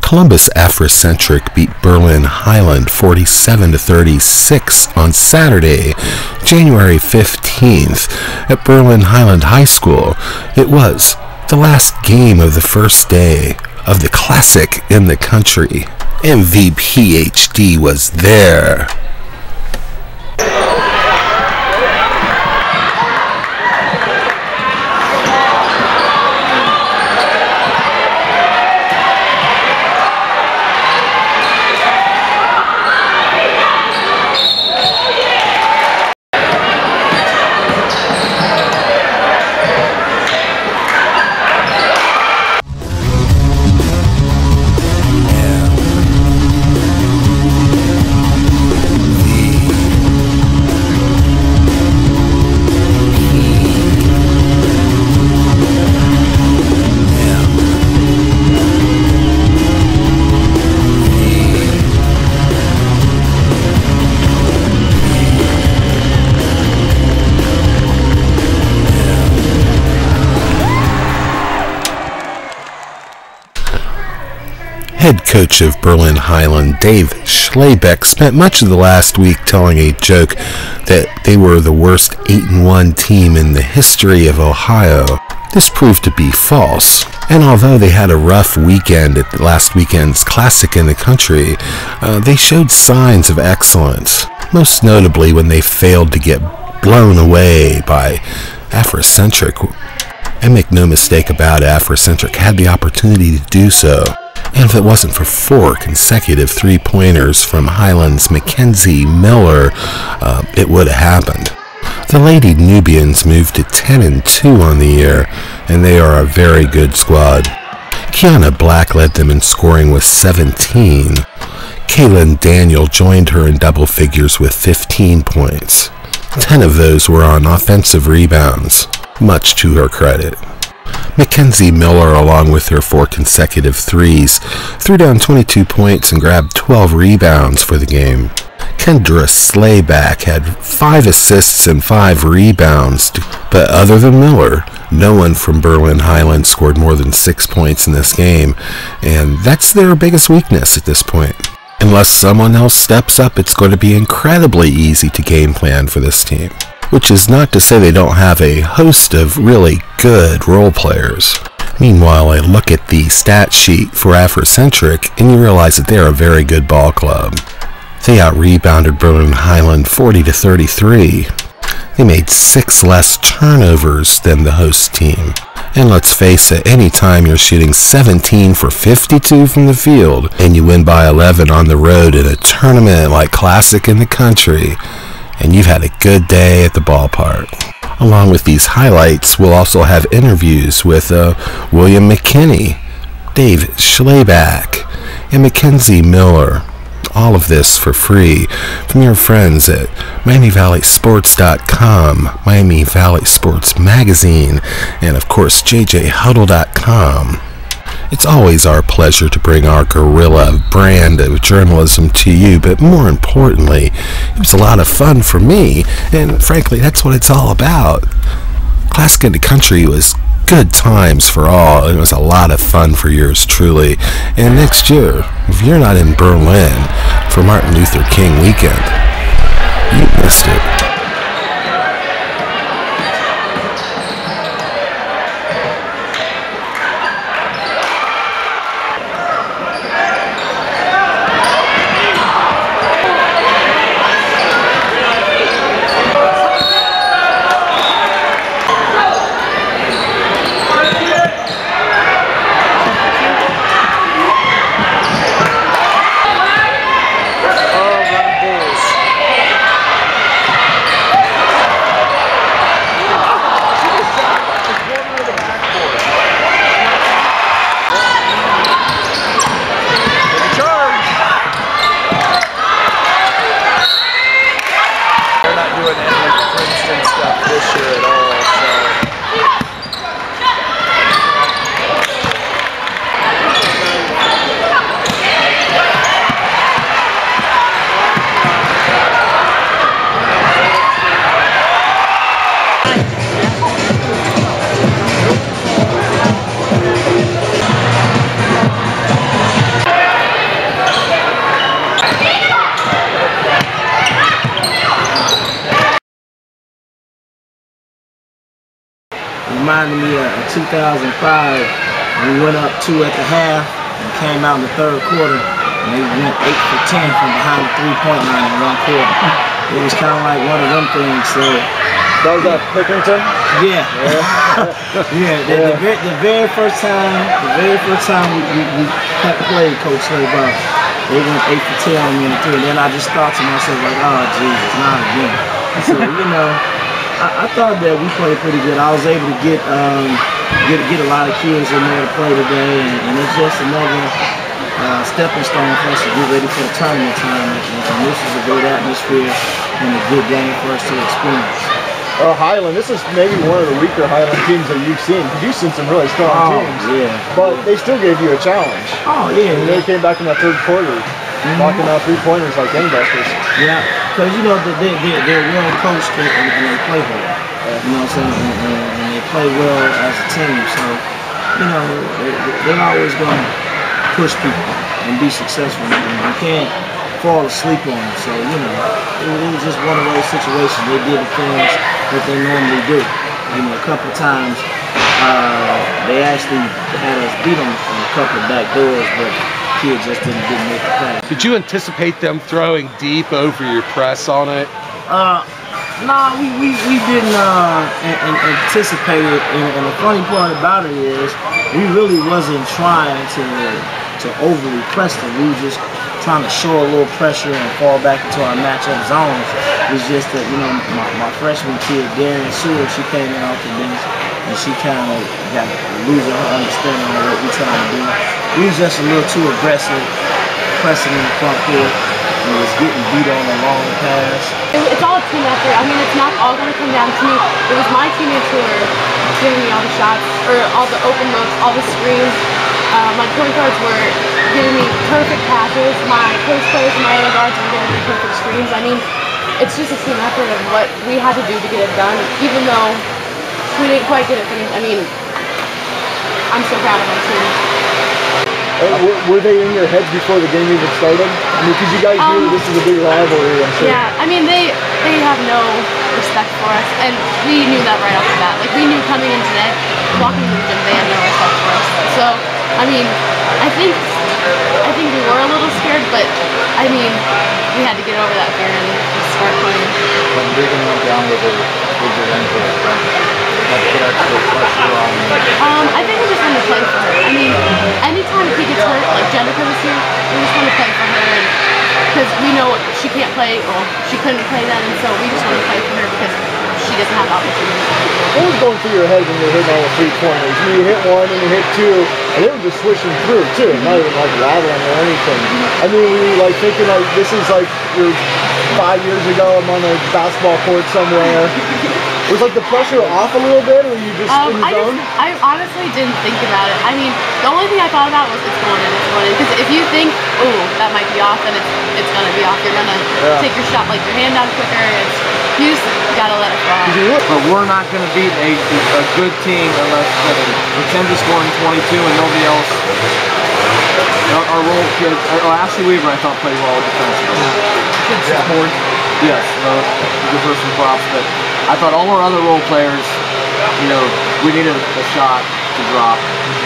Columbus Africentric beat Berlin Highland 47-36 on Saturday, January 15th at Berlin Highland High School. It was the last game of the first day of the classic in the country. MVPhdHILAND was there. Head coach of Berlin Highland, Dave Schlebeck, spent much of the last week telling a joke that they were the worst 8-1 team in the history of Ohio. This proved to be false, and although they had a rough weekend at last weekend's classic in the country, they showed signs of excellence, most notably when they failed to get blown away by Africentric. And make no mistake about it, Africentric had the opportunity to do so. And if it wasn't for 4 consecutive three-pointers from Highland's Mackenzie Miller, it would have happened. The Lady Nubians moved to 10-2 on the year, and they are a very good squad. Kiana Black led them in scoring with 17. Kaylin Daniel joined her in double figures with 15 points. 10 of those were on offensive rebounds, much to her credit. Mackenzie Miller, along with her 4 consecutive threes, threw down 22 points and grabbed 12 rebounds for the game. Kendra Slayback had 5 assists and 5 rebounds, but other than Miller, no one from Berlin Highland scored more than 6 points in this game, and that's their biggest weakness at this point. Unless someone else steps up, it's going to be incredibly easy to game plan for this team. Which is not to say they don't have a host of really good role players. Meanwhile, I look at the stat sheet for Africentric and you realize that they're a very good ball club. They out-rebounded Berlin Highland 40-33. They made 6 less turnovers than the host team. And let's face it, anytime you're shooting 17 for 52 from the field and you win by 11 on the road in a tournament like Classic in the country, and you've had a good day at the ballpark. Along with these highlights, we'll also have interviews with William McKinney, Dave Schlebeck, and Mackenzie Miller. All of this for free from your friends at MiamiValleySports.com, Miami Valley Sports Magazine, and of course JJHuddle.com. It's always our pleasure to bring our guerrilla brand of journalism to you, but more importantly, it was a lot of fun for me, and frankly, that's what it's all about. Classic in the Country was good times for all, and it was a lot of fun for yours truly. And next year, if you're not in Berlin for Martin Luther King weekend, you missed it. in 2005. We went up 2 at the half and came out in the third quarter, and they went 8 for 10 from behind the 3-point line in 1 quarter. It was kind of like one of them things. So that was at Pickerington? Yeah. The very first time we played Coach Slay Ball, they went 8 for 10 on me in the 3, and then I just thought to myself like, oh Jesus, not again. So you know, I thought that we played pretty good. I was able to get a lot of kids in there to play today, and it's just another stepping stone for us to get ready for the tournament time. And this is a great atmosphere and a good game for us to experience. Highland, this is maybe one of the weaker Highland teams that you've seen. You've seen some really strong teams. Yeah. But they still gave you a challenge. Oh, yeah. And they came back in that third quarter, knocking out 3-pointers like gangbusters. Yeah, because you know they're well coached and they play well. You know what I'm saying? And they play well as a team. So you know they're always going to push people and be successful. And you can't fall asleep on it. So you know it was just one of those situations. They did the things that they normally do. You know, a couple of times they actually had us beat them on a couple of back doors, but kids just didn't make the play. Did you anticipate them throwing deep over your press on it? No, we didn't anticipate it. And the funny part about it is we really wasn't trying to overly press them. We were just trying to show a little pressure and fall back into our matchup zones. It's just that, you know, my freshman kid, Darren Sewell, she came in off the bench and she kind of got losing her understanding of what we're trying to do. We was just a little too aggressive, pressing in the front court, and was getting beat on a long pass. It's all a team effort. I mean, it's not all going to come down to me. It was my teammates who were giving me all the shots, or all the open looks, all the screens. My point guards were giving me perfect passes. My post players and my other guards were giving me perfect screens. I mean, it's just a team effort of what we had to do to get it done. Even though we didn't quite get it finished, I mean, I'm so proud of my team. Were they in your heads before the game even started? I mean, because you guys knew this is a big rivalry, I'm sure. Yeah, I mean, they have no respect for us, and we knew that right off the bat. Like, we knew coming in today, walking into the gym, they had no respect for us. So, I mean, I think we were a little scared, but I mean, we had to get over that fear and just start playing. When Regan went down with your ankle, that put extra pressure on you? I think we just wanted to play for her. I mean, anytime he gets hurt, like Jennifer was here, we just want to play for her, and because we know she can't play, well, she couldn't play then, and so we just want to play for her because she doesn't have the opportunity. What was going through your head when you were hitting all the 3-pointers? I mean, you hit one and you hit two, and they were just swishing through too, not even like rattling or anything. I mean, were you like thinking like this is like your 5 years ago, I'm on a basketball court somewhere? Was like the pressure off a little bit, or were you just in the zone? I honestly didn't think about it. I mean, the only thing I thought about was it's going in, it's going in. Because if you think, ooh, that might be off, then it's gonna be off. You're gonna take your shot, like your hand down quicker. You just gotta let it fly. But we're not gonna beat a good team unless Mackenzie's scoring 22 and nobody else. Our role kids, Ashley Weaver, I thought played well defensively. Kids scored. Yes, give her some props, but I thought all our other role players, you know, we needed a shot to drop.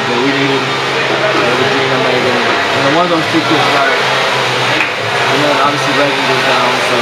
We needed Regina, Megan, and then one of those two kids got it. And then obviously Reagan goes down, so